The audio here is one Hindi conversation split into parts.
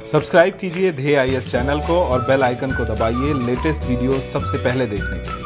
सब्सक्राइब कीजिए ध्येय आईएएस चैनल को और बेल आइकन को दबाइए लेटेस्ट वीडियो सबसे पहले देखने के लिए।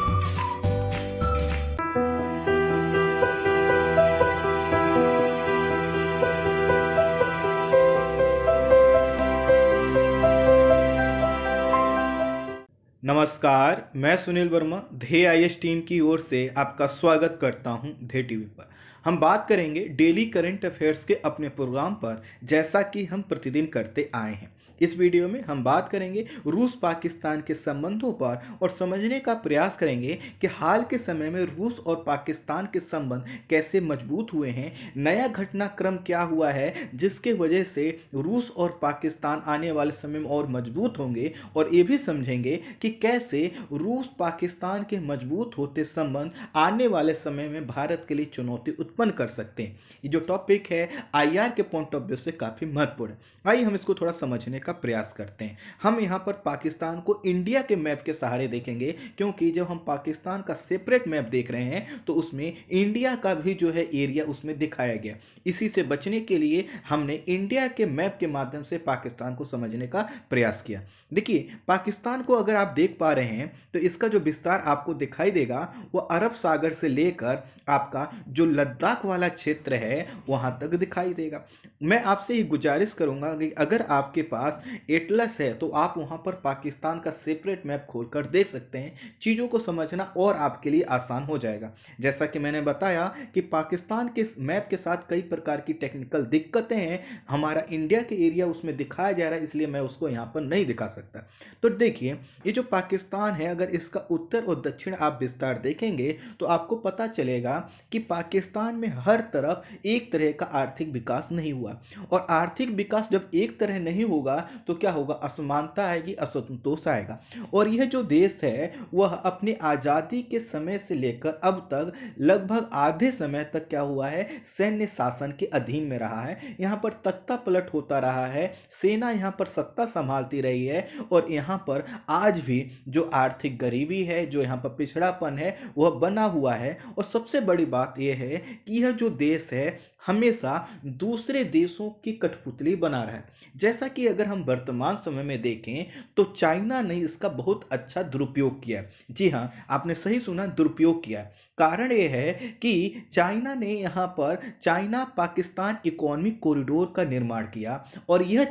नमस्कार, मैं सुनील वर्मा ध्येय आईएएस टीम की ओर से आपका स्वागत करता हूं ध्येय टीवी पर। हम बात करेंगे डेली करंट अफेयर्स के अपने प्रोग्राम पर, जैसा कि हम प्रतिदिन करते आए हैं। इस वीडियो में हम बात करेंगे रूस पाकिस्तान के संबंधों पर और समझने का प्रयास करेंगे कि हाल के समय में रूस और पाकिस्तान के संबंध कैसे मजबूत हुए हैं, नया घटनाक्रम क्या हुआ है जिसके वजह से रूस और पाकिस्तान आने वाले समय में और मजबूत होंगे, और ये भी समझेंगे कि कैसे रूस पाकिस्तान के मजबूत होते संबंध आने वाले समय में भारत के लिए चुनौती उत्पन्न कर सकते हैं। ये जो टॉपिक है आईआर के पॉइंट ऑफ व्यू से काफ़ी महत्वपूर्ण है। आइए हम इसको थोड़ा समझने का प्रयास करते हैं। हम यहाँ पर पाकिस्तान को इंडिया के मैप के सहारे देखेंगे, क्योंकि जब हम पाकिस्तान का सेपरेट मैप देख रहे हैं तो उसमें इंडिया का भी जो है एरिया उसमें दिखाया गया। इसी से बचने के लिए हमने इंडिया के मैप के माध्यम से पाकिस्तान को समझने का प्रयास किया। देखिए, पाकिस्तान को अगर आप देख पा रहे हैं तो इसका जो विस्तार आपको दिखाई देगा वो अरब सागर से लेकर आपका जो लद्दाख वाला क्षेत्र है वहां तक दिखाई देगा। मैं आपसे ये गुजारिश करूंगा कि अगर आपके पास एटलस है तो आप वहां पर पाकिस्तान का सेपरेट मैप खोलकर देख सकते हैं। चीज़ों को समझना और आपके लिए आसान हो जाएगा। जैसा कि मैंने बताया कि पाकिस्तान के मैप के साथ कई प्रकार की टेक्निकल दिक्कतें हैं। हमारा इंडिया के एरिया उसमें दिखाया जा रहा है, इसलिए मैं उसको यहाँ पर नहीं दिखा सकता। तो देखिए, ये जो पाकिस्तान है, अगर इसका उत्तर और दक्षिण आप विस्तार देखेंगे तो आपको पता चलेगा कि पाकिस्तान में हर तरफ एक तरह का आर्थिक विकास नहीं हुआ, और आर्थिक विकास जब एक तरह नहीं होगा तो क्या होगा, असमानता आएगी, असंतोष आएगा। और यह जो देश है वह अपनी आज़ादी के समय से लेकर अब तक लगभग आधे समय तक क्या हुआ है, सैन्य शासन के अधीन में रहा है। यहाँ पर तख्ता पलट होता रहा है, सेना यहाँ पर सत्ता संभालती रही है, और यहाँ पर आज भी जो आर्थिक गरीबी है, जो यहाँ पर पिछड़ापन है, वह बना हुआ है। और सबसे बड़ी बात यह है कि यह जो देश है हमेशा दूसरे देशों की कठपुतली बना रहा है। जैसा कि अगर हम वर्तमान समय में देखें तो चाइना ने इसका बहुत अच्छा दुरुपयोग किया। जी हाँ, आपने सही सुना, दुरुपयोग किया। कारण यह है कि चाइना ने यहाँ पर चाइना पाकिस्तान इकोनॉमिक कॉरिडोर का निर्माण किया, और यह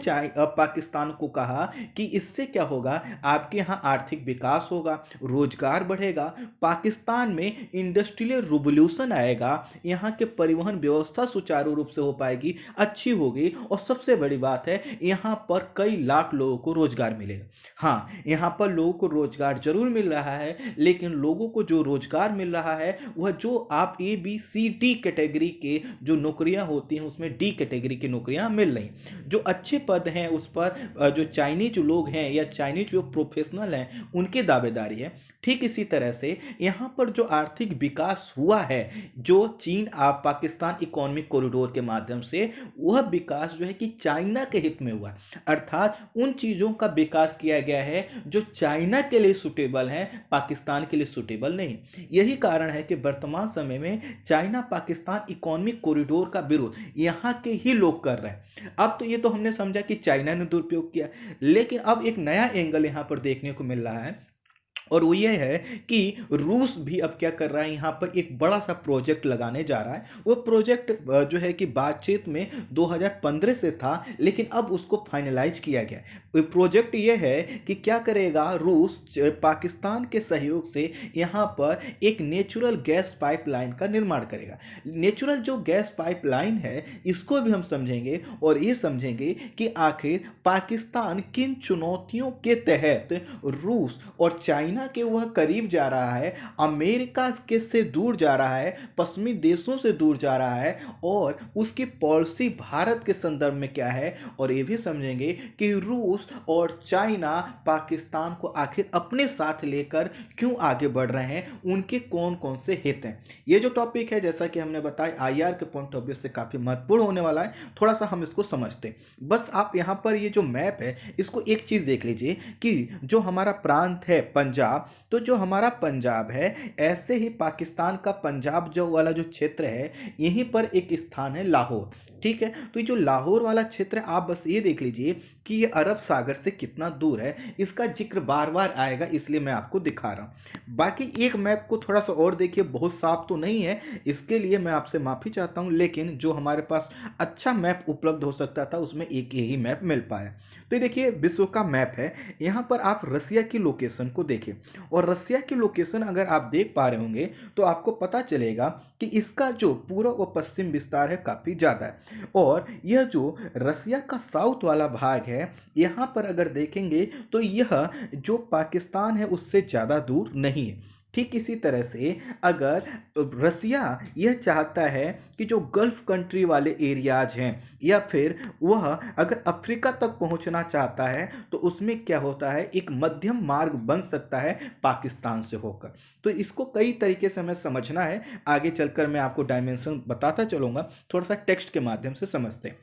पाकिस्तान को कहा कि इससे क्या होगा, आपके यहाँ आर्थिक विकास होगा, रोजगार बढ़ेगा, पाकिस्तान में इंडस्ट्रियल रिवोल्यूशन आएगा, यहाँ के परिवहन व्यवस्था सुचारू रूप से हो पाएगी, अच्छी होगी, और सबसे बड़ी बात है यहाँ पर कई लाख लोगों को रोजगार मिलेगा। हाँ, यहाँ पर लोगों को रोजगार जरूर मिल रहा है, लेकिन लोगों को जो रोजगार मिल रहा है वह जो आप ABCD कैटेगरी के जो नौकरियां होती हैं उसमें D कैटेगरी की नौकरियां मिल रही। जो अच्छे पद हैं उस पर जो चाइनीज लोग हैं या चाइनीज जो प्रोफेशनल हैं उनकी दावेदारी है। ठीक इसी तरह से यहाँ पर जो आर्थिक विकास हुआ है, जो चीन पाकिस्तान इकोनॉमिक कॉरिडोर के माध्यम से, वह विकास जो है कि चाइना के हित में हुआ, अर्थात उन चीज़ों का विकास किया गया है जो चाइना के लिए सुटेबल है, पाकिस्तान के लिए सुटेबल नहीं। यही कारण है कि वर्तमान समय में चाइना पाकिस्तान इकोनॉमिक कॉरिडोर का विरोध यहाँ के ही लोग कर रहे हैं। अब तो ये तो हमने समझा कि चाइना ने दुरुपयोग किया, लेकिन अब एक नया एंगल यहाँ पर देखने को मिल रहा है, और वो ये है कि रूस भी अब क्या कर रहा है, यहाँ पर एक बड़ा सा प्रोजेक्ट लगाने जा रहा है। वो प्रोजेक्ट जो है कि बातचीत में 2015 से था, लेकिन अब उसको फाइनलाइज किया गया है। प्रोजेक्ट ये है कि क्या करेगा रूस, पाकिस्तान के सहयोग से यहाँ पर एक नेचुरल गैस पाइपलाइन का निर्माण करेगा। नेचुरल जो गैस पाइपलाइन है इसको भी हम समझेंगे, और ये समझेंगे कि आखिर पाकिस्तान किन चुनौतियों के तहत रूस और चाइना के वह करीब जा रहा है, अमेरिका के से दूर जा रहा है, पश्चिमी देशों से दूर जा रहा है, और उसकी पॉलिसी भारत के संदर्भ में क्या है। और ये भी समझेंगे कि रूस और चाइना पाकिस्तान को आखिर अपने साथ लेकर क्यों आगे बढ़ रहे हैं, उनके कौन कौन से हित हैं। ये जो टॉपिक है, जैसा कि हमने बताया, आईआर के पॉइंट ऑफ व्यू से काफी महत्वपूर्ण होने वाला है। थोड़ा सा हम इसको समझते हैं। बस आप यहाँ पर ये जो मैप है इसको एक चीज देख लीजिए कि जो हमारा प्रांत है पंजाब, तो जो हमारा पंजाब है, ऐसे ही पाकिस्तान का पंजाब जो वाला जो क्षेत्र है, यहीं पर एक स्थान है लाहौर। ठीक है, तो ये जो लाहौर वाला क्षेत्र है, आप बस ये देख लीजिए कि ये अरब सागर से कितना दूर है। इसका जिक्र बार बार आएगा, इसलिए मैं आपको दिखा रहा हूँ। बाकी एक मैप को थोड़ा सा और देखिए, बहुत साफ तो नहीं है, इसके लिए मैं आपसे माफ़ी चाहता हूँ, लेकिन जो हमारे पास अच्छा मैप उपलब्ध हो सकता था उसमें एक यही मैप मिल पाया। तो ये देखिए विश्व का मैप है। यहाँ पर आप रसिया की लोकेशन को देखें, और रसिया की लोकेशन अगर आप देख पा रहे होंगे तो आपको पता चलेगा कि इसका जो पूर्व व पश्चिम विस्तार है काफ़ी ज़्यादा है। और यह जो रसिया का साउथ वाला भाग है, यहाँ पर अगर देखेंगे तो यह जो पाकिस्तान है उससे ज़्यादा दूर नहीं है। ठीक इसी तरह से अगर रसिया यह चाहता है कि जो गल्फ कंट्री वाले एरियाज हैं, या फिर वह अगर अफ्रीका तक पहुंचना चाहता है, तो उसमें क्या होता है, एक मध्यम मार्ग बन सकता है पाकिस्तान से होकर। तो इसको कई तरीके से हमें समझना है, आगे चलकर मैं आपको डायमेंशन बताता चलूंगा, थोड़ा सा टेक्स्ट के माध्यम से समझते हैं।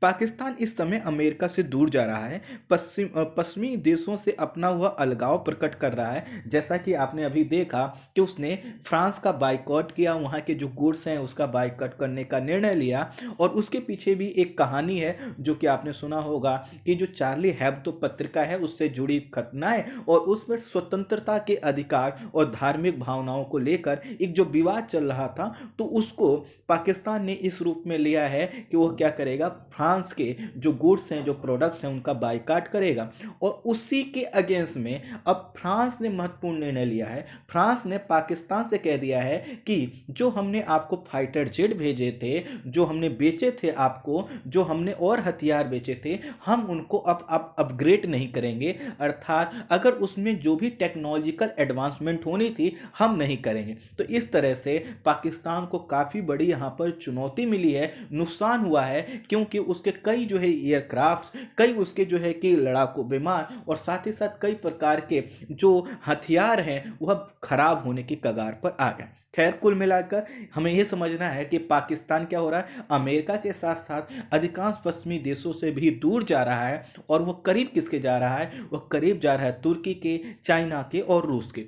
पाकिस्तान इस समय अमेरिका से दूर जा रहा है, पश्चिमी देशों से अपना हुआ अलगाव प्रकट कर रहा है। जैसा कि आपने अभी देखा कि उसने फ्रांस का बाइकॉट किया, वहाँ के जो गुड्स हैं उसका बाइकॉट करने का निर्णय लिया। और उसके पीछे भी एक कहानी है जो कि आपने सुना होगा कि जो चार्ली हेब्दो पत्रिका है उससे जुड़ी घटनाएं, और उसमें स्वतंत्रता के अधिकार और धार्मिक भावनाओं को लेकर एक जो विवाद चल रहा था, तो उसको पाकिस्तान ने इस रूप में लिया है कि वह क्या करेगा, फ्रांस के जो गुड्स हैं, जो प्रोडक्ट्स हैं, उनका बाइकाट करेगा। और उसी के अगेंस्ट में अब फ्रांस ने महत्वपूर्ण निर्णय लिया है। फ्रांस ने पाकिस्तान से कह दिया है कि जो हमने आपको फाइटर जेट भेजे थे, जो हमने बेचे थे आपको, जो हमने और हथियार बेचे थे, हम उनको अब अपग्रेड नहीं करेंगे, अर्थात अगर उसमें जो भी टेक्नोलॉजिकल एडवांसमेंट होनी थी हम नहीं करेंगे। तो इस तरह से पाकिस्तान को काफ़ी बड़ी यहाँ पर चुनौती मिली है, नुकसान हुआ है, क्योंकि उसके कई जो है एयरक्राफ्ट, कई उसके जो है कि लड़ाकू विमान, और साथ ही साथ कई प्रकार के जो हथियार हैं वह खराब होने की कगार पर आ गए। खैर, कुल मिलाकर हमें यह समझना है कि पाकिस्तान क्या हो रहा है, अमेरिका के साथ साथ अधिकांश पश्चिमी देशों से भी दूर जा रहा है। और वह करीब किसके जा रहा है, वह करीब जा रहा है तुर्की के, चाइना के और रूस के।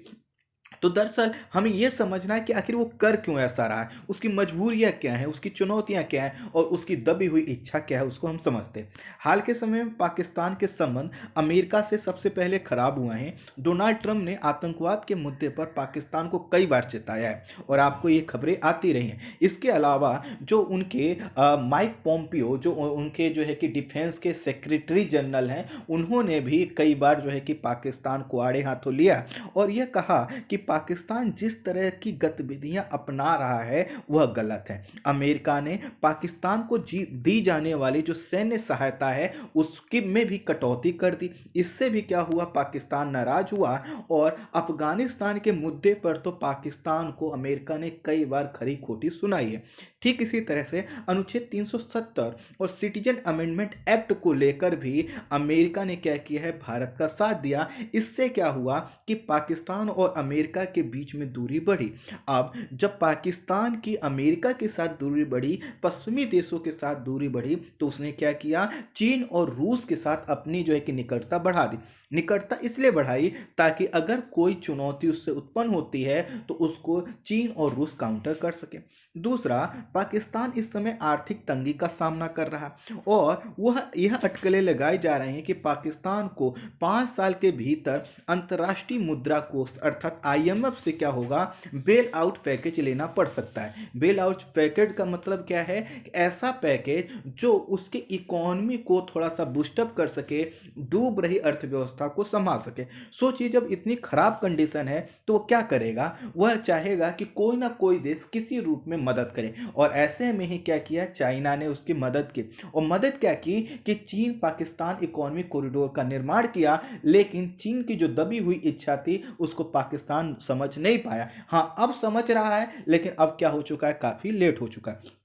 तो दरअसल हमें यह समझना है कि आखिर वो कर क्यों ऐसा रहा है, उसकी मजबूरियां क्या हैं, उसकी चुनौतियां क्या हैं, और उसकी दबी हुई इच्छा क्या है, उसको हम समझते हैं। हाल के समय में पाकिस्तान के संबंध अमेरिका से सबसे पहले खराब हुए हैं। डोनाल्ड ट्रंप ने आतंकवाद के मुद्दे पर पाकिस्तान को कई बार चेताया है, और आपको ये खबरें आती रही हैं। इसके अलावा जो उनके माइक पोम्पियो, जो उनके जो है कि डिफेंस के सेक्रेटरी जनरल हैं, उन्होंने भी कई बार जो है कि पाकिस्तान को आड़े हाथों लिया, और यह कहा कि पाकिस्तान जिस तरह की गतिविधियां अपना रहा है वह गलत है। अमेरिका ने पाकिस्तान को दी जाने वाली जो सैन्य सहायता है उसकी में भी कटौती कर दी। इससे भी क्या हुआ, पाकिस्तान नाराज हुआ, और अफगानिस्तान के मुद्दे पर तो पाकिस्तान को अमेरिका ने कई बार खरी खोटी सुनाई है। ठीक इसी तरह से अनुच्छेद 370 और सिटीजन अमेंडमेंट एक्ट को लेकर भी अमेरिका ने क्या किया है, भारत का साथ दिया। इससे क्या हुआ कि पाकिस्तान और अमेरिका के बीच में दूरी बढ़ी। अब जब पाकिस्तान की अमेरिका के साथ दूरी बढ़ी, पश्चिमी देशों के साथ दूरी बढ़ी, तो उसने क्या किया, चीन और रूस के साथ अपनी जो है कि निकटता बढ़ा दी। निकटता इसलिए बढ़ाई ताकि अगर कोई चुनौती उससे उत्पन्न होती है तो उसको चीन और रूस काउंटर कर सके। दूसरा, पाकिस्तान इस समय आर्थिक तंगी का सामना कर रहा है, और वह यह अटकलें लगाई जा रही हैं कि पाकिस्तान को 5 साल के भीतर अंतर्राष्ट्रीय मुद्रा कोष अर्थात IMF से क्या होगा, बेल आउट पैकेज लेना पड़ सकता है। बेल आउट पैकेज का मतलब क्या है, ऐसा पैकेज जो उसके इकोनॉमी को थोड़ा सा बूस्टअप कर सके, डूब रही अर्थव्यवस्था को संभाल सके। सोचिए, जब इतनी खराब कंडीशन है तो वो क्या करेगा, वह चाहेगा कि कोई ना कोई देश किसी रूप में मदद करे, और ऐसे में ही क्या किया, चाइना ने उसकी मदद की। और मदद क्या की कि चीन पाकिस्तान इकोनॉमिक कॉरिडोर का निर्माण किया, लेकिन चीन की जो दबी हुई इच्छा थी उसको पाकिस्तान समझ नहीं पाया। हाँ, अब समझ रहा है, लेकिन अब क्या हो चुका है, काफी लेट हो चुका है।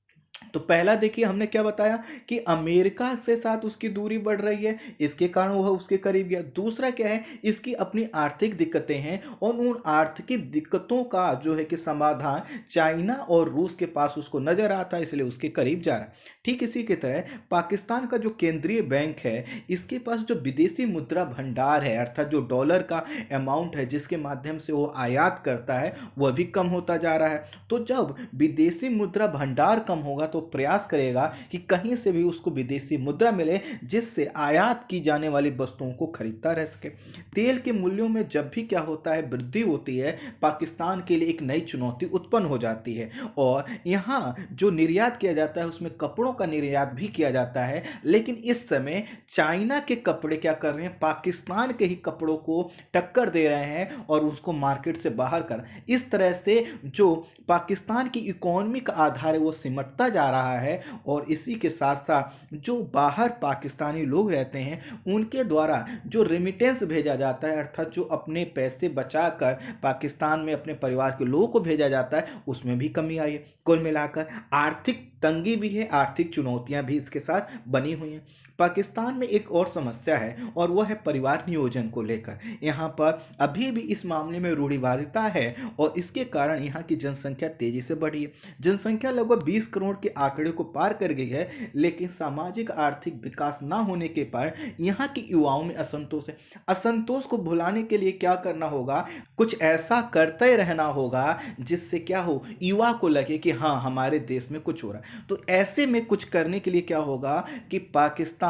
तो पहला देखिए हमने क्या बताया कि अमेरिका से साथ उसकी दूरी बढ़ रही है, इसके कारण वह उसके करीब गया। दूसरा क्या है, इसकी अपनी आर्थिक दिक्कतें हैं, और उन आर्थिक दिक्कतों का जो है कि समाधान चाइना और रूस के पास उसको नजर आता है, इसलिए उसके करीब जा रहा है। ठीक इसी की तरह पाकिस्तान का जो केंद्रीय बैंक है, इसके पास जो विदेशी मुद्रा भंडार है, अर्थात जो डॉलर का अमाउंट है जिसके माध्यम से वो आयात करता है, वह भी कम होता जा रहा है। तो जब विदेशी मुद्रा भंडार कम होगा तो प्रयास करेगा कि कहीं से भी उसको विदेशी मुद्रा मिले, जिससे आयात की जाने वाली वस्तुओं को खरीदता रह सके। तेल के मूल्यों में जब भी क्या होता है, वृद्धि होती है, पाकिस्तान के लिए एक नई चुनौती उत्पन्न हो जाती है। और यहाँ जो निर्यात किया जाता है उसमें कपड़ों का निर्यात भी किया जाता है, लेकिन इस समय चाइना के कपड़े क्या कर रहे हैं, पाकिस्तान के ही कपड़ों को टक्कर दे रहे हैं और उसको मार्केट से बाहर कर, इस तरह से जो पाकिस्तान की इकोनॉमी का आधार है वो सिमटता जा रहा है। और इसी के साथ साथ जो बाहर पाकिस्तानी लोग रहते हैं उनके द्वारा जो रेमिटेंस भेजा जाता है, अर्थात जो अपने पैसे बचाकर पाकिस्तान में अपने परिवार के लोगों को भेजा जाता है, उसमें भी कमी आई है। कुल मिलाकर आर्थिक तंगी भी है, आर्थिक चुनौतियां भी इसके साथ बनी हुई हैं। पाकिस्तान में एक और समस्या है और वह है परिवार नियोजन को लेकर। यहाँ पर अभी भी इस मामले में रूढ़िवादिता है और इसके कारण यहाँ की जनसंख्या तेजी से बढ़ी है। जनसंख्या लगभग 20 करोड़ के आंकड़े को पार कर गई है, लेकिन सामाजिक आर्थिक विकास ना होने के कारण यहाँ के युवाओं में असंतोष है। असंतोष को भुलाने के लिए क्या करना होगा, कुछ ऐसा करते रहना होगा जिससे क्या हो, युवा को लगे कि हाँ हमारे देश में कुछ हो रहा है। तो ऐसे में कुछ करने के लिए क्या होगा कि पाकिस्तान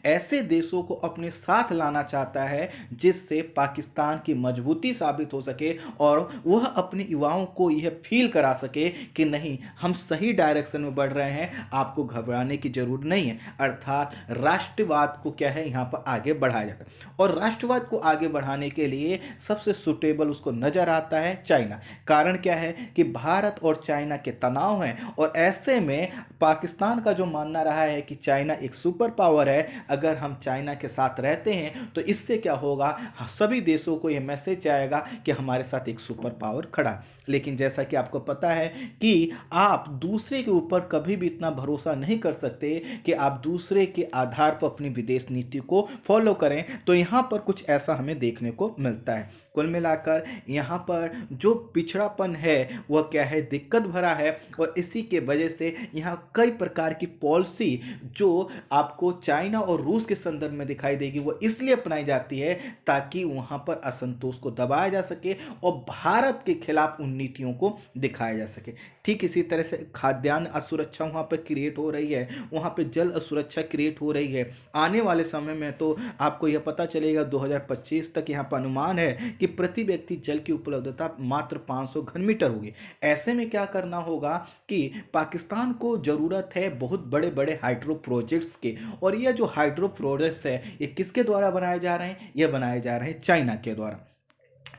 ऐसे देशों को अपने साथ लाना चाहता है जिससे पाकिस्तान की मजबूती साबित हो सके और वह अपने युवाओं को यह फील करा सके कि नहीं, हम सही डायरेक्शन में बढ़ रहे हैं, आपको घबराने की जरूरत नहीं है। अर्थात राष्ट्रवाद को क्या है यहाँ पर आगे बढ़ाया जाता है और राष्ट्रवाद को आगे बढ़ाने के लिए सबसे सुटेबल उसको नजर आता है चाइना। कारण क्या है कि भारत और चाइना के तनाव हैं और ऐसे में पाकिस्तान का जो मानना रहा है कि चाइना एक सुपर पावर है, अगर हम चाइना के साथ रहते हैं तो इससे क्या होगा, सभी देशों को यह मैसेज जाएगा कि हमारे साथ एक सुपर पावर खड़ा है। लेकिन जैसा कि आपको पता है कि आप दूसरे के ऊपर कभी भी इतना भरोसा नहीं कर सकते कि आप दूसरे के आधार पर अपनी विदेश नीति को फॉलो करें, तो यहाँ पर कुछ ऐसा हमें देखने को मिलता है। कुल मिलाकर यहाँ पर जो पिछड़ापन है वह क्या है, दिक्कत भरा है और इसी के वजह से यहाँ कई प्रकार की पॉलिसी जो आपको चाइना और रूस के संदर्भ में दिखाई देगी वो इसलिए अपनाई जाती है ताकि वहाँ पर असंतोष को दबाया जा सके और भारत के खिलाफ उन नीतियों को दिखाया जा सके। ठीक इसी तरह से खाद्यान्न असुरक्षा वहाँ पर क्रिएट हो रही है, वहाँ पर जल असुरक्षा क्रिएट हो रही है। आने वाले समय में तो आपको यह पता चलेगा 2025 तक यहाँ पर अनुमान है कि प्रति व्यक्ति जल की उपलब्धता मात्र 500 घन मीटर होगी। ऐसे में क्या करना होगा कि पाकिस्तान को जरूरत है बहुत बड़े बड़े हाइड्रो प्रोजेक्ट्स के, और ये जो हाइड्रो प्रोजेक्ट्स है ये किसके द्वारा बनाए जा रहे हैं, ये बनाए जा रहे हैं चाइना के द्वारा।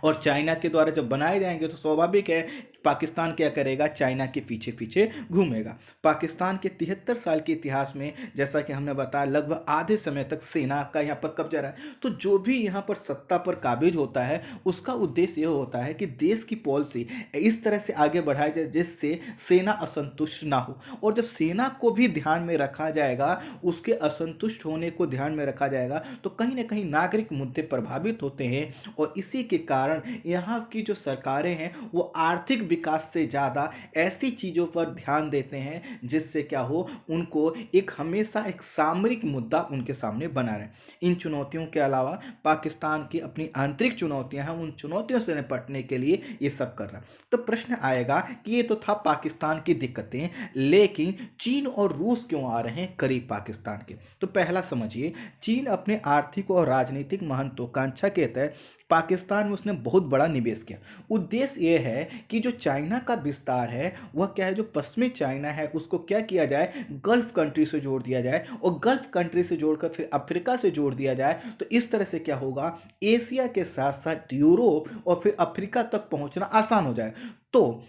और चाइना के द्वारा जब बनाए जाएंगे तो स्वाभाविक है पाकिस्तान क्या करेगा, चाइना के पीछे पीछे घूमेगा। पाकिस्तान के 73 साल के इतिहास में जैसा कि हमने बताया लगभग आधे समय तक सेना का यहाँ पर कब्जा रहा है। तो जो भी यहाँ पर सत्ता पर काबिज होता है उसका उद्देश्य यह होता है कि देश की पॉलिसी इस तरह से आगे बढ़ाई जाए जिससे सेना असंतुष्ट ना हो। और जब सेना को भी ध्यान में रखा जाएगा, उसके असंतुष्ट होने को ध्यान में रखा जाएगा, तो कहीं ना कहीं नागरिक मुद्दे प्रभावित होते हैं और इसी के कारण यहाँ की जो सरकारें हैं वो आर्थिक विकास से ज़्यादा ऐसी चीज़ों पर ध्यान देते हैं जिससे क्या हो, उनको एक हमेशा एक सामरिक मुद्दा उनके सामने बना रहे। इन चुनौतियों के अलावा पाकिस्तान की अपनी आंतरिक चुनौतियां हैं, उन चुनौतियों से निपटने के लिए ये सब कर रहा है। तो प्रश्न आएगा कि ये तो था पाकिस्तान की दिक्कतें, लेकिन चीन और रूस क्यों आ रहे हैं करीब पाकिस्तान के। तो पहला समझिए, चीन अपने आर्थिक और राजनीतिक महत्वाकांक्षा के तहत पाकिस्तान में उसने बहुत बड़ा निवेश किया। उद्देश्य यह है कि जो चाइना का विस्तार है वह क्या है, जो पश्चिमी चाइना है उसको क्या किया जाए, गल्फ कंट्री से जोड़ दिया जाए और गल्फ कंट्री से जोड़कर फिर अफ्रीका से जोड़ दिया जाए। तो इस तरह से क्या होगा, एशिया के साथ साथ यूरोप और फिर अफ्रीका तक पहुंचना आसान हो जाए। तो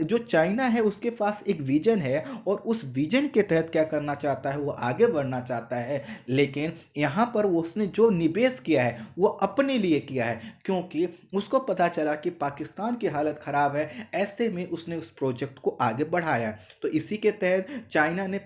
जो चाइना है उसके पास एक विजन है और उस विजन के तहत क्या करना चाहता है, वो आगे बढ़ना चाहता है। लेकिन यहाँ पर उसने जो निवेश किया है वो अपने लिए किया है, क्योंकि उसको पता चला कि पाकिस्तान की हालत खराब है। ऐसे में उसने उस प्रोजेक्ट को आगे बढ़ाया। तो इसी के तहत चाइना ने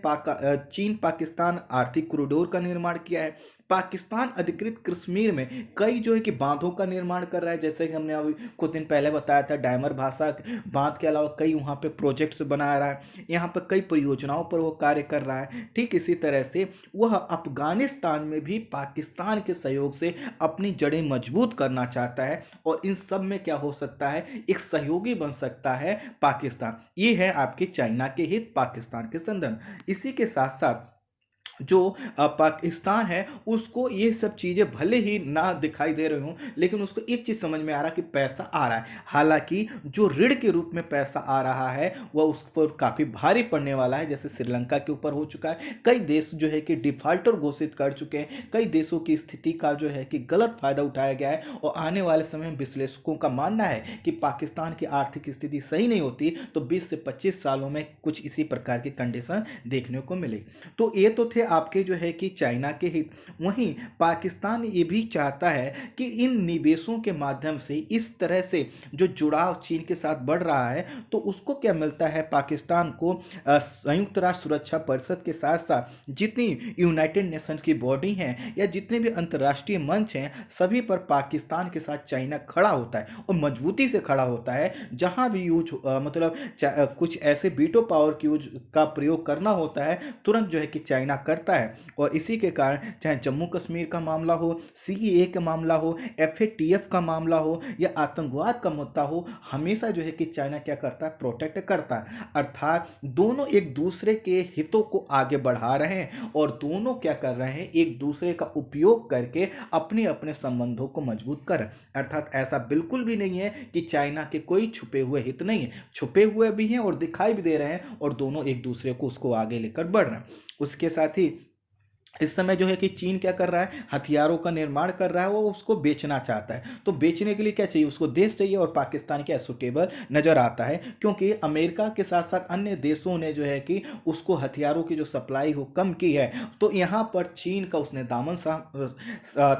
चीन पाकिस्तान आर्थिक कॉरिडोर का निर्माण किया है। पाकिस्तान अधिकृत कश्मीर में कई जो है कि बांधों का निर्माण कर रहा है, जैसे कि हमने अभी कुछ दिन पहले बताया था। डायमर भाषा बांध के अलावा कई वहाँ पे प्रोजेक्ट्स बना रहा है, यहाँ पर कई परियोजनाओं पर वो कार्य कर रहा है। ठीक इसी तरह से वह अफगानिस्तान में भी पाकिस्तान के सहयोग से अपनी जड़ें मजबूत करना चाहता है, और इन सब में क्या हो सकता है, एक सहयोगी बन सकता है पाकिस्तान। ये है आपके चाइना के हित, पाकिस्तान के संदर्भ। इसी के साथ साथ जो पाकिस्तान है उसको ये सब चीज़ें भले ही ना दिखाई दे रही हों, लेकिन उसको एक चीज़ समझ में आ रहा है कि पैसा आ रहा है। हालांकि जो ऋण के रूप में पैसा आ रहा है वह उस पर काफ़ी भारी पड़ने वाला है, जैसे श्रीलंका के ऊपर हो चुका है। कई देश जो है कि डिफाल्टर घोषित कर चुके हैं, कई देशों की स्थिति का जो है कि गलत फायदा उठाया गया है, और आने वाले समय में विश्लेषकों का मानना है कि पाकिस्तान की आर्थिक स्थिति सही नहीं होती तो 20 से 25 सालों में कुछ इसी प्रकार की कंडीशन देखने को मिलेगी। तो ये तो थे आपके जो है कि चाइना के हित। वहीं पाकिस्तान ये भी चाहता है कि इन निवेशों के माध्यम से इस तरह से जो जुड़ाव चीन के साथ बढ़ रहा है, तो उसको क्या मिलता है पाकिस्तान को, संयुक्त राष्ट्र सुरक्षा परिषद के साथ साथ जितनी यूनाइटेड नेशंस की बॉडी हैं या जितने भी अंतर्राष्ट्रीय मंच हैं, सभी पर पाकिस्तान के साथ चाइना खड़ा होता है, और मजबूती से खड़ा होता है। जहां भी यूज मतलब कुछ ऐसे वीटो पावर की यूज का प्रयोग करना होता है, तुरंत जो है कि चाइना करता है। और इसी के कारण चाहे जम्मू कश्मीर का मामला हो, सीएए का मामला हो, एफएटीएफ का मामला हो या आतंकवाद का मुद्दा हो, हमेशा जो है कि चाइना क्या करता है, प्रोटेक्ट करता है। अर्थात दोनों एक दूसरे के हितों को आगे बढ़ा रहे हैं, और दोनों क्या कर रहे हैं, एक दूसरे का उपयोग करके अपने अपने संबंधों को मजबूत कर रहे हैं। अर्थात ऐसा बिल्कुल भी नहीं है कि चाइना के कोई छुपे हुए हित नहीं है, छुपे हुए भी हैं और दिखाई भी दे रहे हैं, और दोनों एक दूसरे को उसको आगे लेकर बढ़ रहे हैं। उसके साथ ही इस समय जो है कि चीन क्या कर रहा है, हथियारों का निर्माण कर रहा है, वो उसको बेचना चाहता है। तो बेचने के लिए क्या चाहिए, उसको देश चाहिए, और पाकिस्तान के सूटेबल नजर आता है, क्योंकि अमेरिका के साथ साथ अन्य देशों ने जो है कि उसको हथियारों की जो सप्लाई हो कम की है, तो यहाँ पर चीन का उसने दामन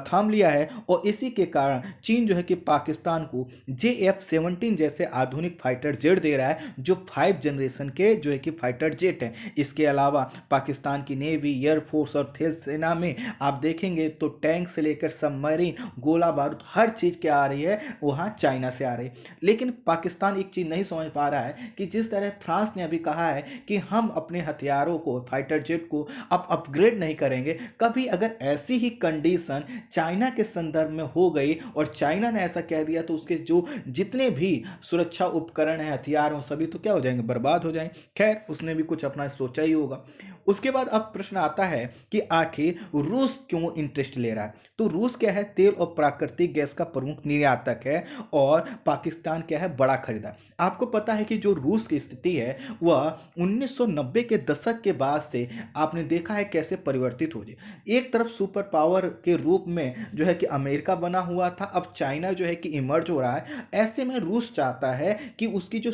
थाम लिया है। और इसी के कारण चीन जो है कि पाकिस्तान को JF-17 जैसे आधुनिक फाइटर जेट दे रहा है, जो 5 जनरेशन के जो है कि फाइटर जेट हैं। इसके अलावा पाकिस्तान की नेवी, एयरफोर्स और थल सेना में आप देखेंगे तो टैंक से लेकर सबमरीन, गोला बारूद, हर चीज क्या आ रही है, वहां चाइना से आ रही है। लेकिन पाकिस्तान एक चीज नहीं समझ पा रहा है कि जिस तरह फ्रांस ने अभी कहा है कि हम अपने हथियारों को, फाइटर जेट को अब अपग्रेड नहीं करेंगे, कभी अगर ऐसी ही कंडीशन चाइना के संदर्भ में हो गई और चाइना ने ऐसा कह दिया, तो उसके जो जितने भी सुरक्षा उपकरण हैं, हथियार हो, सभी तो क्या हो जाएंगे, बर्बाद हो जाएंगे। खैर, उसने भी कुछ अपना सोचा ही होगा। उसके बाद अब प्रश्न आता है कि आखिर रूस क्यों इंटरेस्ट ले रहा है। तो रूस क्या है, तेल और प्राकृतिक गैस का प्रमुख निर्यातक है, और पाकिस्तान क्या है, बड़ा खरीदार। आपको पता है कि जो रूस की स्थिति है वह 1990 के दशक के बाद से आपने देखा है कैसे परिवर्तित हो जाए। एक तरफ सुपर पावर के रूप में जो है कि अमेरिका बना हुआ था, अब चाइना जो है कि इमर्ज हो रहा है। ऐसे में रूस चाहता है कि उसकी जो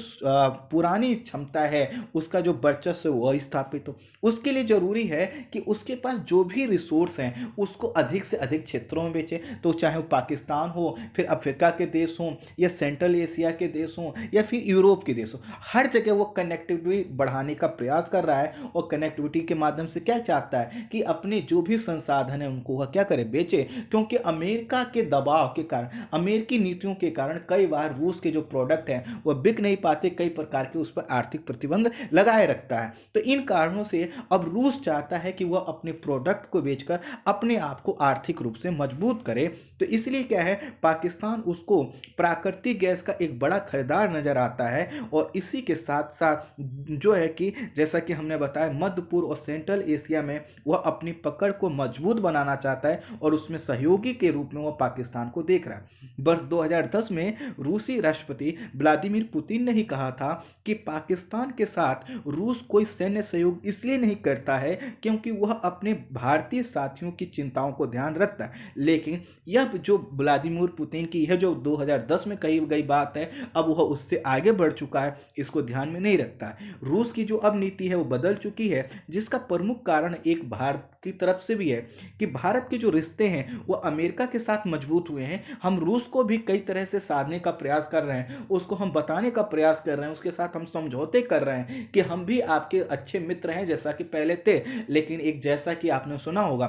पुरानी क्षमता है, उसका जो वर्चस्व वह स्थापित हो। उसके लिए जरूरी है कि उसके पास जो भी रिसोर्स हैं उसको अधिक से अधिक क्षेत्रों में बेचे। तो चाहे वो पाकिस्तान हो, फिर अफ्रीका के देश हों, या सेंट्रल एशिया के देश हों, या फिर यूरोप के देश हों, हर जगह वो कनेक्टिविटी बढ़ाने का प्रयास कर रहा है। और कनेक्टिविटी के माध्यम से क्या चाहता है कि अपने जो भी संसाधन है उनको वह क्या करे, बेचे। क्योंकि अमेरिका के दबाव के कारण, अमेरिकी नीतियों के कारण कई बार रूस के जो प्रोडक्ट हैं वह बिक नहीं पाते, कई प्रकार के उस पर आर्थिक प्रतिबंध लगाए रखता है। तो इन कारणों से अब रूस चाहता है कि वह अपने प्रोडक्ट को बेचकर अपने आप को आर्थिक रूप से मजबूत करे। तो इसलिए क्या है, पाकिस्तान उसको प्राकृतिक गैस का एक बड़ा खरीदार नजर आता है। और इसी के साथ साथ जो है कि जैसा कि हमने बताया, मध्य पूर्व और सेंट्रल एशिया में वह अपनी पकड़ को मजबूत बनाना चाहता है, और उसमें सहयोगी के रूप में वह पाकिस्तान को देख रहा है। वर्ष 2010 में रूसी राष्ट्रपति व्लादिमीर पुतिन ने ही कहा था कि पाकिस्तान के साथ रूस कोई सैन्य सहयोग इसलिए नहीं करता है क्योंकि वह अपने भारतीय साथियों की चिंताओं को ध्यान रखता है। लेकिन यह जो व्लादिमीर पुतिन की है, जो 2010 में कही गई बात है, अब वह उससे आगे बढ़ चुका है, इसको ध्यान में नहीं रखता है। रूस की जो अब नीति है वो बदल चुकी है, जिसका प्रमुख कारण एक भारत की तरफ से भी है कि भारत के जो रिश्ते हैं वो अमेरिका के साथ मजबूत हुए हैं। हम रूस को भी कई तरह से साधने का प्रयास कर रहे हैं, उसको हम बताने का प्रयास कर रहे हैं, उसके साथ हम समझौते कर रहे हैं कि हम भी आपके अच्छे मित्र हैं जैसा कि पहले थे। लेकिन एक जैसा कि आपने सुना होगा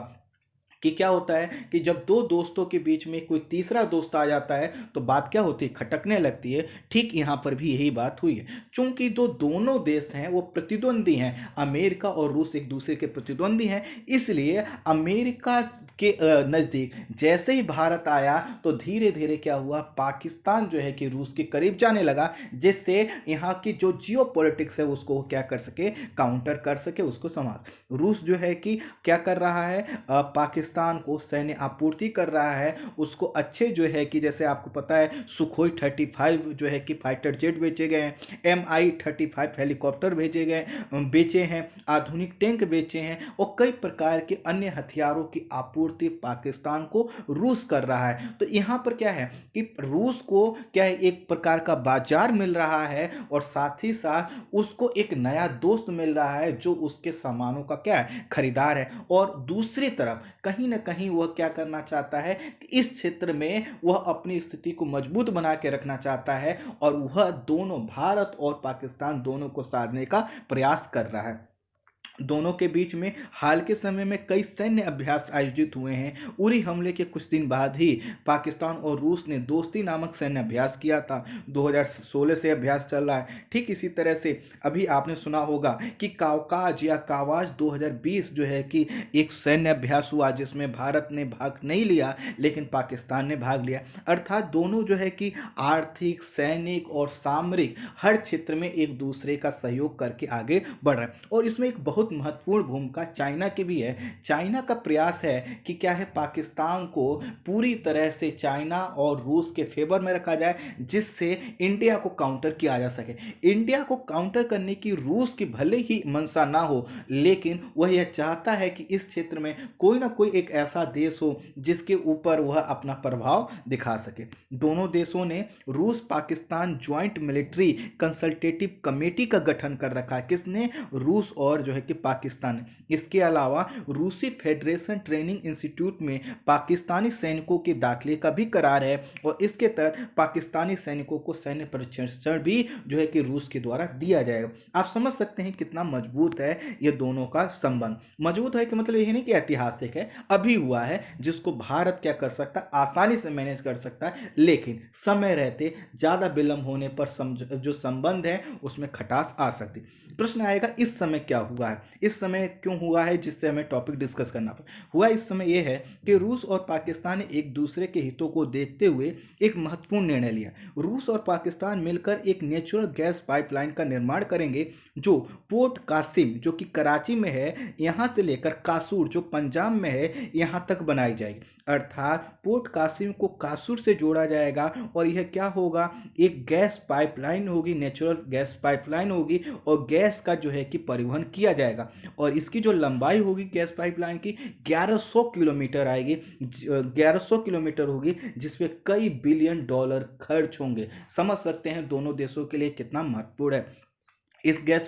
कि क्या होता है कि जब दो दोस्तों के बीच में कोई तीसरा दोस्त आ जाता है तो बात क्या होती है, खटकने लगती है। ठीक यहाँ पर भी यही बात हुई है। चूंकि दोनों देश हैं वो प्रतिद्वंदी हैं, अमेरिका और रूस एक दूसरे के प्रतिद्वंदी हैं, इसलिए अमेरिका के नज़दीक जैसे ही भारत आया तो धीरे धीरे क्या हुआ, पाकिस्तान जो है कि रूस के करीब जाने लगा, जिससे यहाँ की जो जियो पॉलिटिक्स है उसको क्या कर सके, काउंटर कर सके, उसको संभाल। रूस जो है कि क्या कर रहा है, पाकिस्तान को सैन्य आपूर्ति कर रहा है, उसको अच्छे जो है कि जैसे आपको पता है सुखोई 35 जो है कि फाइटर जेट बेचे गए हैं, MI-35 हेलीकॉप्टर भेजे गए बेचे हैं, आधुनिक टैंक बेचे हैं और कई प्रकार के अन्य हथियारों की आपूर्ति पाकिस्तान को रूस कर रहा है। तो यहाँ पर क्या है कि रूस को क्या है, एक प्रकार का बाजार मिल रहा है और साथ ही साथ उसको एक नया दोस्त मिल रहा है जो उसके सामानों का क्या है, खरीदार है। और दूसरी तरफ कहीं ना कहीं वह क्या करना चाहता है कि इस क्षेत्र में वह अपनी स्थिति को मजबूत बना के रखना चाहता है और वह दोनों भारत और पाकिस्तान दोनों को साधने का प्रयास कर रहा है। दोनों के बीच में हाल के समय में कई सैन्य अभ्यास आयोजित हुए हैं। उरी हमले के कुछ दिन बाद ही पाकिस्तान और रूस ने दोस्ती नामक सैन्य अभ्यास किया था। 2016 से अभ्यास चल रहा है। ठीक इसी तरह से अभी आपने सुना होगा कि कावकाज या कावाज 2020 जो है कि एक सैन्य अभ्यास हुआ जिसमें भारत ने भाग नहीं लिया लेकिन पाकिस्तान ने भाग लिया। अर्थात दोनों जो है कि आर्थिक, सैनिक और सामरिक हर क्षेत्र में एक दूसरे का सहयोग करके आगे बढ़ रहे हैं। और इसमें एक बहुत महत्वपूर्ण भूमिका चाइना की भी है। चाइना का प्रयास है कि क्या है, पाकिस्तान को पूरी तरह से चाइना और रूस के फेवर में रखा जाए जिससे इंडिया को काउंटर किया जा सके। इंडिया को काउंटर करने की रूस की भले ही मंशा ना हो, लेकिन वह यह चाहता है कि इस क्षेत्र में कोई ना कोई एक ऐसा देश हो जिसके ऊपर वह अपना प्रभाव दिखा सके। दोनों देशों ने रूस Pakistan joint military consultative committee का गठन कर रखा है। किसने? रूस और जो है कि पाकिस्तान। इसके अलावा रूसी फेडरेशन ट्रेनिंग इंस्टीट्यूट में पाकिस्तानी सैनिकों के दाखिले का भी करार है और इसके तहत पाकिस्तानी सैनिकों को सैन्य प्रशिक्षण भी जो है कि रूस के द्वारा दिया जाएगा। आप समझ सकते हैं कितना मजबूत है ये दोनों का संबंध। मजबूत है कि मतलब यह नहीं कि ऐतिहासिक है, अभी हुआ है, जिसको भारत क्या कर सकता है, आसानी से मैनेज कर सकता है, लेकिन समय रहते ज्यादा विलंब होने पर जो संबंध है उसमें खटास आ सकती। प्रश्न आएगा इस समय क्या हुआ है, इस समय क्यों हुआ है, जिससे हमें टॉपिक डिस्कस करना हुआ। इस समय यह है कि रूस और पाकिस्तान ने एक दूसरे के हितों को देखते हुए एक महत्वपूर्ण निर्णय लिया। रूस और पाकिस्तान मिलकर एक नेचुरल गैस पाइपलाइन का निर्माण करेंगे जो पोर्ट कासिम जो कि कराची में है, यहां से लेकर कासूर जो पंजाब में है, यहां तक बनाई जाएगी। अर्थात पोर्ट कासिम को कासूर से जोड़ा जाएगा और यह क्या होगा, एक गैस पाइपलाइन होगी, नेचुरल गैस पाइपलाइन होगी और गैस का जो है कि परिवहन किया जाएगा। और इसकी जो लंबाई होगी गैस पाइपलाइन की 1100 किलोमीटर आएगी, 1100 किलोमीटर होगी, जिसमें कई बिलियन डॉलर खर्च होंगे। समझ सकते हैं दोनों देशों के लिए कितना महत्वपूर्ण है। इस गैस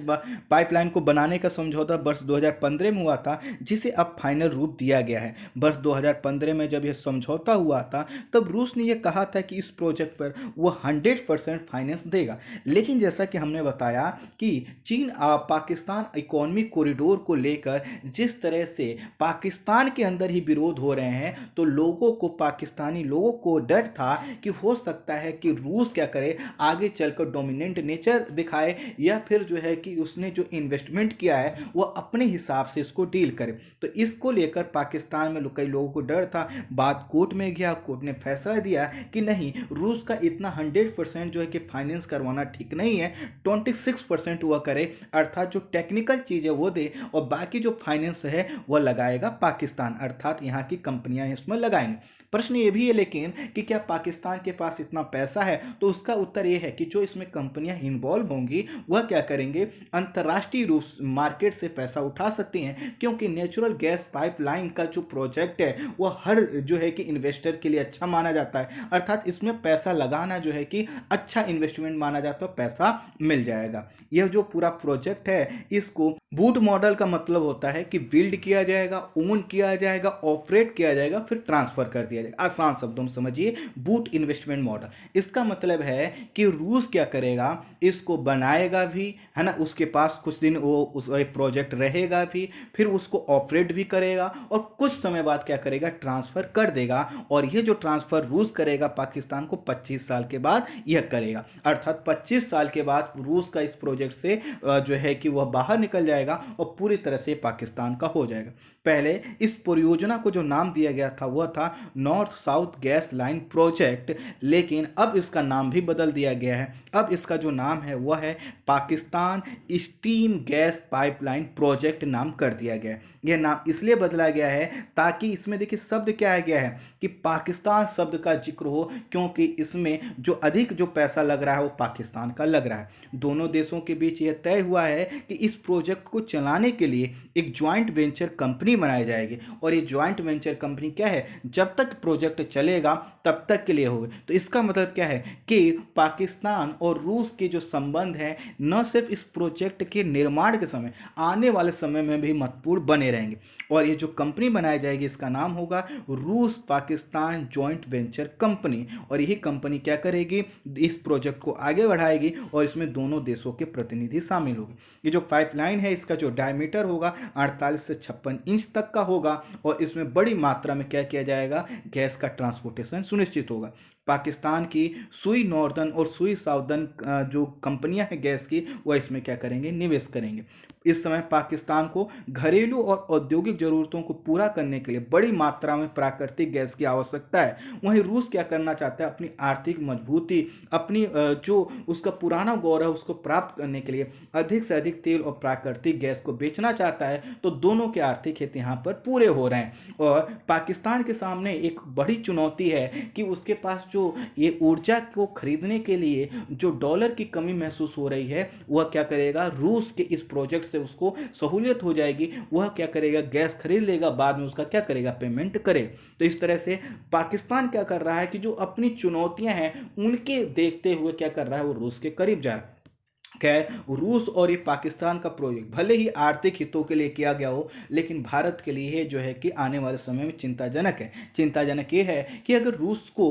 पाइपलाइन को बनाने का समझौता वर्ष 2015 में हुआ था, जिसे अब फाइनल रूप दिया गया है। वर्ष 2015 में जब यह समझौता हुआ था तब रूस ने यह कहा था कि इस प्रोजेक्ट पर वह 100% फाइनेंस देगा, लेकिन जैसा कि हमने बताया कि चीन पाकिस्तान इकोनॉमिक कॉरिडोर को लेकर जिस तरह से पाकिस्तान के अंदर ही विरोध हो रहे हैं, तो लोगों को, पाकिस्तानी लोगों को डर था कि हो सकता है कि रूस क्या करे, आगे चलकर डोमिनेंट नेचर दिखाए या फिर जो है कि उसने जो इन्वेस्टमेंट किया है वो अपने हिसाब से इसको डील करे। तो इसको लेकर पाकिस्तान में कई लोगों को डर था। बात कोर्ट में गया, कोर्ट ने फैसला दिया कि नहीं, रूस का इतना 100% जो है कि फाइनेंस करवाना ठीक नहीं है, 26% वह करे, अर्थात जो टेक्निकल चीज है वो दे और बाकी जो फाइनेंस है वह लगाएगा पाकिस्तान, अर्थात यहाँ की कंपनियां इसमें लगाएंगे। प्रश्न ये भी है लेकिन कि क्या पाकिस्तान के पास इतना पैसा है, तो उसका उत्तर यह है कि जो इसमें कंपनियां इन्वॉल्व होंगी वह क्या करेंगे, अंतर्राष्ट्रीय रूप मार्केट से पैसा उठा सकती हैं, क्योंकि नेचुरल गैस पाइपलाइन का जो प्रोजेक्ट है वह हर जो है कि इन्वेस्टर के लिए अच्छा माना जाता है, अर्थात इसमें पैसा लगाना जो है कि अच्छा इन्वेस्टमेंट माना जाता है, पैसा मिल जाएगा। यह जो पूरा प्रोजेक्ट है इसको बूट मॉडल का मतलब होता है कि बिल्ड किया जाएगा, ओन किया जाएगा, ऑपरेट किया जाएगा, फिर ट्रांसफर कर दिया जाएगा। आसान शब्दों में समझिए, बूट इन्वेस्टमेंट मॉडल। इसका मतलब है कि रूस क्या करेगा, इसको बनाएगा भी, है ना, उसके पास कुछ दिन वो उस प्रोजेक्ट रहेगा भी, फिर उसको ऑपरेट भी करेगा और कुछ समय बाद क्या करेगा, ट्रांसफ़र कर देगा। और ये जो ट्रांसफ़र रूस करेगा पाकिस्तान को 25 साल के बाद यह करेगा, अर्थात 25 साल के बाद रूस का इस प्रोजेक्ट से जो है कि वह बाहर निकल जाएगा और पूरी तरह से पाकिस्तान का हो जाएगा। पहले इस परियोजना को जो नाम दिया गया था वह था north south gas line project, लेकिन अब इसका नाम भी बदल दिया गया है। अब इसका जो नाम है वह है Pakistan steam gas pipeline project नाम कर दिया गया है। यह नाम इसलिए बदला गया है ताकि इसमें देखिए शब्द क्या आ गया है कि पाकिस्तान शब्द का जिक्र हो, क्योंकि इसमें जो अधिक जो पैसा लग रहा है वो पाकिस्तान का लग रहा है। दोनों देशों के बीच यह तय हुआ है कि इस प्रोजेक्ट को चलाने के लिए एक ज्वाइंट वेंचर कंपनी बनाई जाएगी, और ये ज्वाइंट वेंचर कंपनी क्या है, जब तक प्रोजेक्ट चलेगा तब तक के लिए होगी। तो इसका मतलब क्या है कि पाकिस्तान और रूस के जो संबंध हैं न सिर्फ इस प्रोजेक्ट के निर्माण के समय, आने वाले समय में भी महत्वपूर्ण बने रहेंगे। और ये जो कंपनी बनाई जाएगी इसका नाम होगा रूस पाकिस्तान जॉइंट वेंचर कंपनी, और यही कंपनी क्या करेगी, इस प्रोजेक्ट को आगे बढ़ाएगी और इसमें दोनों देशों के प्रतिनिधि शामिल होंगे। ये जो पाइपलाइन है इसका जो डायमीटर होगा 48 से 56 इंच तक का होगा, और इसमें बड़ी मात्रा में क्या किया जाएगा, गैस का ट्रांसपोर्टेशन सुनिश्चित होगा। पाकिस्तान की सुई नॉर्दर्न और सुई साउदर्न जो कंपनियां हैं गैस की, वह इसमें क्या करेंगे, निवेश करेंगे। इस समय पाकिस्तान को घरेलू और औद्योगिक ज़रूरतों को पूरा करने के लिए बड़ी मात्रा में प्राकृतिक गैस की आवश्यकता है। वहीं रूस क्या करना चाहता है, अपनी आर्थिक मजबूती, अपनी जो उसका पुराना गौरव है उसको प्राप्त करने के लिए अधिक से अधिक तेल और प्राकृतिक गैस को बेचना चाहता है। तो दोनों के आर्थिक हित यहाँ पर पूरे हो रहे हैं। और पाकिस्तान के सामने एक बड़ी चुनौती है कि उसके पास जो ये ऊर्जा को खरीदने के लिए जो डॉलर की कमी महसूस हो रही है, वह क्या करेगा, रूस के इस प्रोजेक्ट से उसको सहूलियत हो जाएगी। वह क्या करेगा, गैस खरीद लेगा, बाद में उसका क्या करेगा, पेमेंट करे। तो इस तरह से पाकिस्तान क्या कर रहा है कि जो अपनी चुनौतियां हैं उनके देखते हुए क्या कर रहा है, वो रूस के करीब जा रहा है। खैर, रूस और ये पाकिस्तान का प्रोजेक्ट भले ही आर्थिक हितों के लिए किया गया हो, लेकिन भारत के लिए जो है कि आने वाले समय में चिंताजनक है। चिंताजनक ये है कि अगर रूस को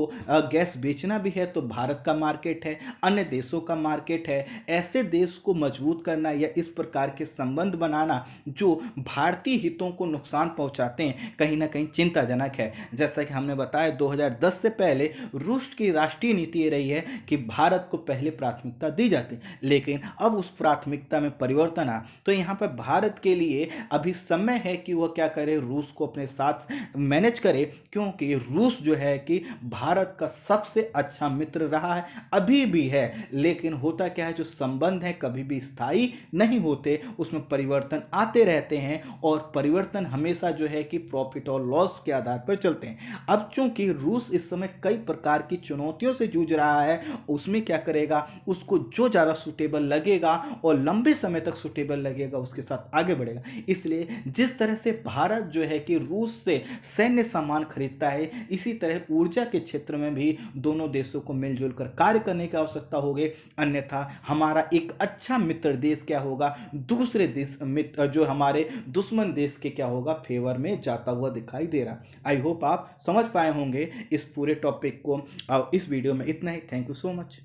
गैस बेचना भी है तो भारत का मार्केट है, अन्य देशों का मार्केट है। ऐसे देश को मजबूत करना या इस प्रकार के संबंध बनाना जो भारतीय हितों को नुकसान पहुंचाते हैं, कहीं ना कहीं चिंताजनक है। जैसा कि हमने बताया 2010 से पहले रूस की राष्ट्रीय नीति ये रही है कि भारत को पहले प्राथमिकता दी जाती, लेकिन अब उस प्राथमिकता में परिवर्तन आ, तो यहाँ पर भारत के लिए अभी समय है कि वह क्या करे, रूस को अपने साथ मैनेज करे, क्योंकि रूस जो है कि भारत का सबसे अच्छा मित्र रहा है, अभी भी है। लेकिन होता क्या है, जो संबंध है कभी भी स्थायी नहीं होते, उसमें परिवर्तन आते रहते हैं, और परिवर्तन हमेशा जो है कि प्रॉफिट और लॉस के आधार पर चलते हैं। अब चूंकि रूस इस समय कई प्रकार की चुनौतियों से जूझ रहा है, उसमें क्या करेगा, उसको जो ज़्यादा सुटेबल लगेगा और लंबे समय तक सुटेबल लगेगा उसके साथ आगे बढ़ेगा। इसलिए जिस तरह से भारत जो है कि रूस से सैन्य सामान खरीदता है, इसी तरह ऊर्जा के क्षेत्र में भी दोनों देशों को मिलजुल कर कार्य करने की आवश्यकता होगी। अन्यथा हमारा एक अच्छा मित्र देश क्या होगा, दूसरे देश मित्र जो हमारे दुश्मन देश के क्या होगा, फेवर में जाता हुआ दिखाई दे रहा। आई होप आप समझ पाए होंगे इस पूरे टॉपिक को। इस वीडियो में इतना ही। Thank you so much.